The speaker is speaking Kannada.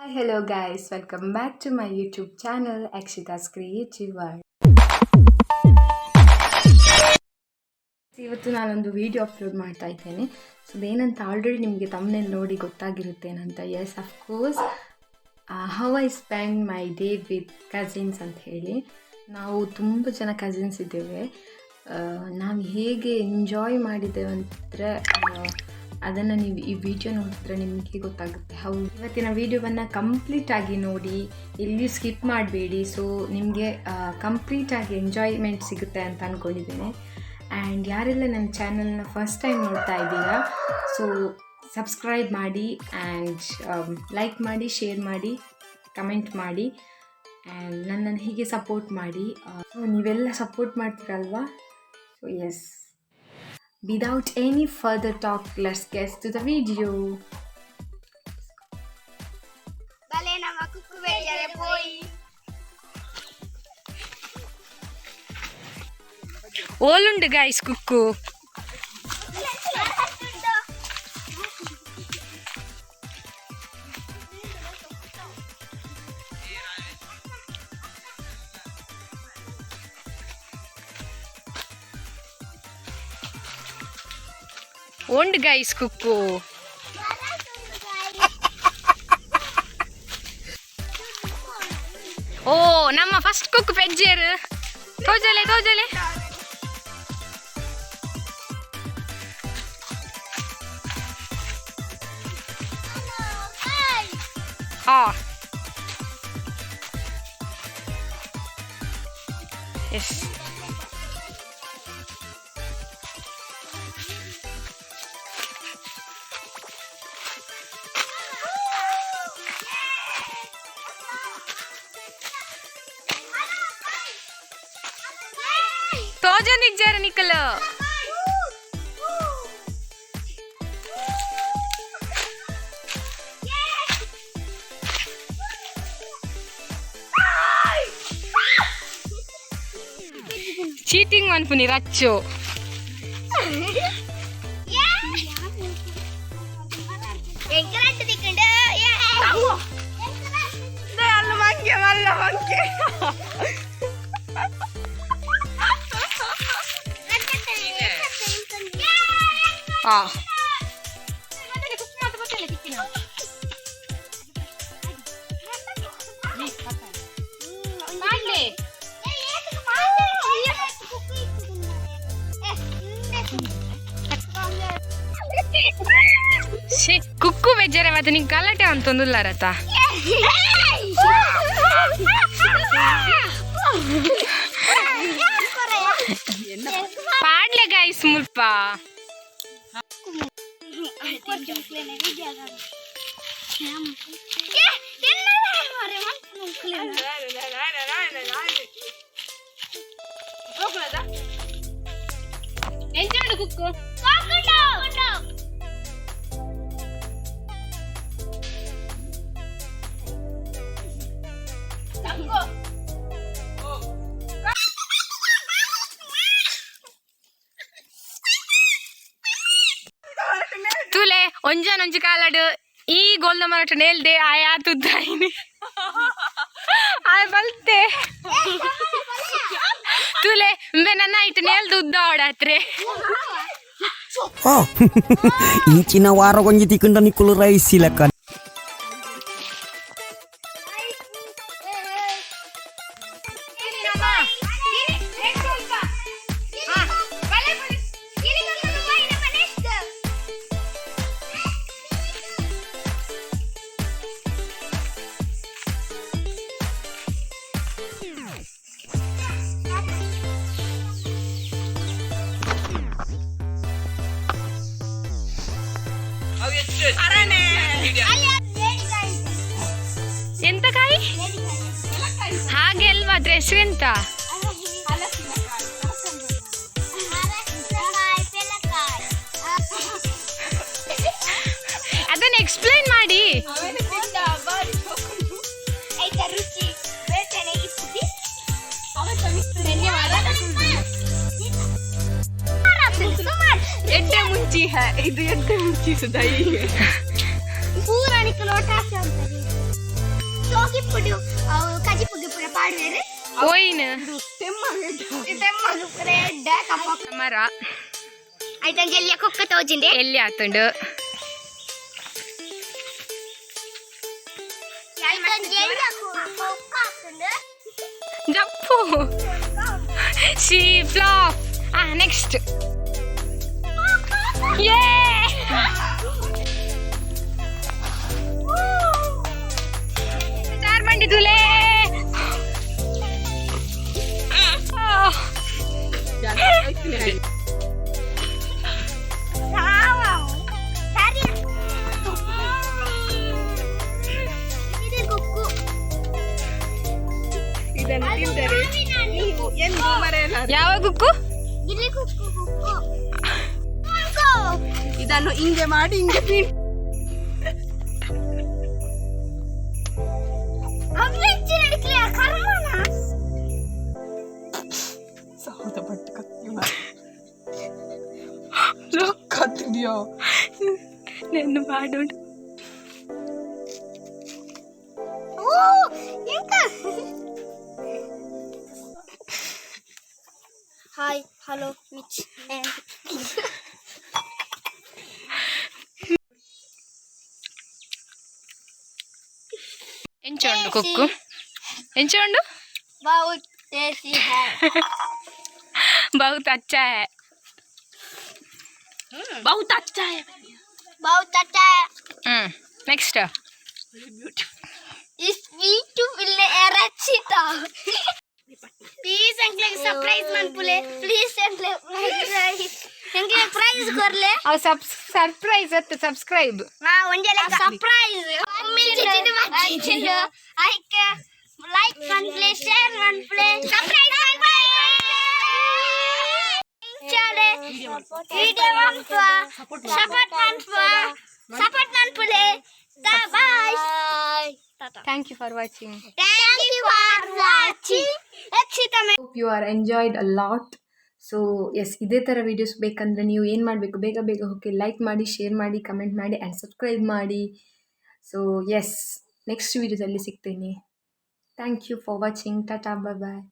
Hi, hello guys, welcome back to my YouTube channel Akshita's Creative World. ಇವತ್ತು ನಾನೊಂದು ವಿಡಿಯೋ ಅಪ್ಲೋಡ್ ಮಾಡ್ತಾ ಇದ್ದೇನೆ. ಸೊ ಅದೇನಂತ ಆಲ್ರೆಡಿ ನಿಮಗೆ ತಮ್ಮನೇಲಿ ನೋಡಿ ಗೊತ್ತಾಗಿರುತ್ತೇನಂತ. Yes of course how I spend my day with cousins ಅಂತ ಹೇಳಿ. ನಾವು ತುಂಬ ಜನ ಕಸಿನ್ಸ್ ಇದ್ದೇವೆ. ನಾವು ಹೇಗೆ ಎಂಜಾಯ್ ಮಾಡಿದ್ದೇವೆ ಅಂದರೆ ಅದನ್ನು ನೀವು ಈ ವಿಡಿಯೋ ನೋಡಿದ್ರೆ ನಿಮಗೆ ಗೊತ್ತಾಗುತ್ತೆ. ಹೌದು, ಇವತ್ತಿನ ವಿಡಿಯೋವನ್ನು ಕಂಪ್ಲೀಟಾಗಿ ನೋಡಿ, ಎಲ್ಲಿಯೂ ಸ್ಕಿಪ್ ಮಾಡಬೇಡಿ. ಸೊ ನಿಮಗೆ ಕಂಪ್ಲೀಟಾಗಿ ಎಂಜಾಯ್ಮೆಂಟ್ ಸಿಗುತ್ತೆ ಅಂತ ಅಂದ್ಕೊಂಡಿದ್ದೇನೆ. ಆ್ಯಂಡ್ ಯಾರೆಲ್ಲ ನನ್ನ ಚಾನಲ್ನ ಫಸ್ಟ್ ಟೈಮ್ ನೋಡ್ತಾ ಇದ್ದೀರಾ, ಸೊ ಸಬ್ಸ್ಕ್ರೈಬ್ ಮಾಡಿ ಆ್ಯಂಡ್ ಲೈಕ್ ಮಾಡಿ, ಶೇರ್ ಮಾಡಿ, ಕಮೆಂಟ್ ಮಾಡಿ ಆ್ಯಂಡ್ ನನ್ನನ್ನು ಹೀಗೆ ಸಪೋರ್ಟ್ ಮಾಡಿ. ಸೊ ನೀವೆಲ್ಲ ಸಪೋರ್ಟ್ ಮಾಡ್ತೀರಲ್ವಾ? So yes, without any further talk, let's get to the video. Balena makuku vejare poi. Olundu guys kukku. Ondu guys kukku. Oh, namma first cook pejjeru. Tojale. Ah. Yes. ತೋಜನಿಜ್ಜಾರ ನಿಕ್ಕಲು ಚೀಟಿಂಗ್ ಅನ್ಪುನಿ ರಚ್ಚು ಮಂಗೆ ಕುಕ್ಕು ಬೆಜ್ಜರೆ ಮತ್ತೆ ನಿಂಗೆ ಗಲಾಟೆ ಅಂತಂದುಲ್ಲಾರತ ಪಾಡ್ಲೆ ಗಾಯ್ಸ್ ಮುಲ್ಪ ಎಂಜಾಡು ಕುಕ್ಕು ತುಲೆ ಒಂಜಾನೊಂಜಿ ಕಾಲಡು ಈ ಗೋಲ್ದ ಮರಟ ನೇಲ್ದೆ ಆಯಾ ತುದ್ದಾಯಿನಿ ಆಯ್ ಬಲ್ತೆ ತುಲೆ ಇಂಬೆ ನನ್ನ ಇಟ್ಟು ನೇಲ್ದು ಉದ್ದ ಓಡಾತ್ರೆ ಇಂಚಿನ ವಾರ ಕೊಂಜಿ ತಿಕ್ಕಂಡ ನಿಕ್ಕುಲು ರೈಸ್ ಇಲಕ್ಕ ಎಂತ ಕಾಯಿ ಹಾಗೆ ಅಲ್ವಾ ಅದ್ರ ಹೆಸರು ಎಂತ? ಅದನ್ನ ಎಕ್ಸ್ಪ್ಲೈನ್ ಮಾಡಿ. ಎಡ್ಡೆ ಮುಂಚಿ ಇದು ಎಡ್ಡೆ ಮುಂಚಿ ಸುಧಾಯಿ ಪೂರ ನಿಕ್ಕ ಲೋಟ ఇప్పుడు కజిపుగి పుర పాడవేరు ఓయిన్ తెమ్మగు పుర ఎడ్డ కప్ప మర అయితే జల్లి కుక్క తోజింది ಎಲ್ಲಿ ಆತುಂಡು జల్లి కుక్క ఆతుంది ಜಪ್ಪು ಶಿ ಫ್ಲಾಪ್ ನೆಕ್ಸ್ಟ್ ಯೇ ಚಾರ್ ಮಂಡಿ ತುಲೆ ಯಾವ ಕುಕ್ಕು ಗಿಲ್ಲಿ ಕುಕ್ಕು ಕುಕ್ಕು ಇದನ್ನು ಹಿಂಗೆ ಮಾಡಿ ಹಿಂಗೆ ಬೀಳ್ ಸೌದ ಬಟ್ ಕತ್ತಿದ್ಯೋ ನೆನ್ನು ಮಾಡೋಣ ಹಾಯ್ ಹಲೋ ಮಿಚ್ ಎಂಚುಂಡು ಕುಕ್ಕು ಎಂಚುಂಡು बहुत टेस्टी है बहुत अच्छा है बहुत अच्छा है बहुत अच्छा है ನೆಕ್ಸ್ಟ್ इस ब्यूटीफुल एरचिता प्लीज अंकल सरप्राइज मन पुले प्लीज अंकल प्राइज कर ले ಅವ್ ಸರ್ಪ್ರೈಸ್ ಅತ್ತು ಸಬ್ಸ್ಕ್ರೈಬ್ हां ಒಂಜಲ ಸರ್ಪ್ರೈಸ್ ಮಮ್ಮಿ ಚಿಚಿನ ಮಚ್ಚಿನ ಐಕ ಲೈಕ್ ಒನ್ ಪ್ಲೇ ಶೇರ್ ಒನ್ ಪ್ಲೇ ಸರ್ಪ್ರೈಸ್ ಒನ್ ಪ್ಲೇ ಚಾಲೆ ವಿಡಿಯೋ ಒನ್ ಪ್ಲೇ ಸಪೋರ್ಟ್ ಒನ್ ಪ್ಲೇ bye thank you for watching Thank you for watching. Hope you are enjoyed a lot. So yes, ಇದೇ ಥರ ವೀಡಿಯೋಸ್ ಬೇಕಂದರೆ ನೀವು ಏನು ಮಾಡಬೇಕು, ಬೇಗ ಬೇಗ ಹೋಗಿ ಲೈಕ್ ಮಾಡಿ, ಶೇರ್ ಮಾಡಿ, ಕಮೆಂಟ್ ಮಾಡಿ ಆ್ಯಂಡ್ ಸಬ್ಸ್ಕ್ರೈಬ್ ಮಾಡಿ. ಸೊ ಎಸ್, ನೆಕ್ಸ್ಟ್ ವೀಡಿಯೋದಲ್ಲಿ ಸಿಗ್ತೇನೆ. Thank you for watching. Tata, bye bye.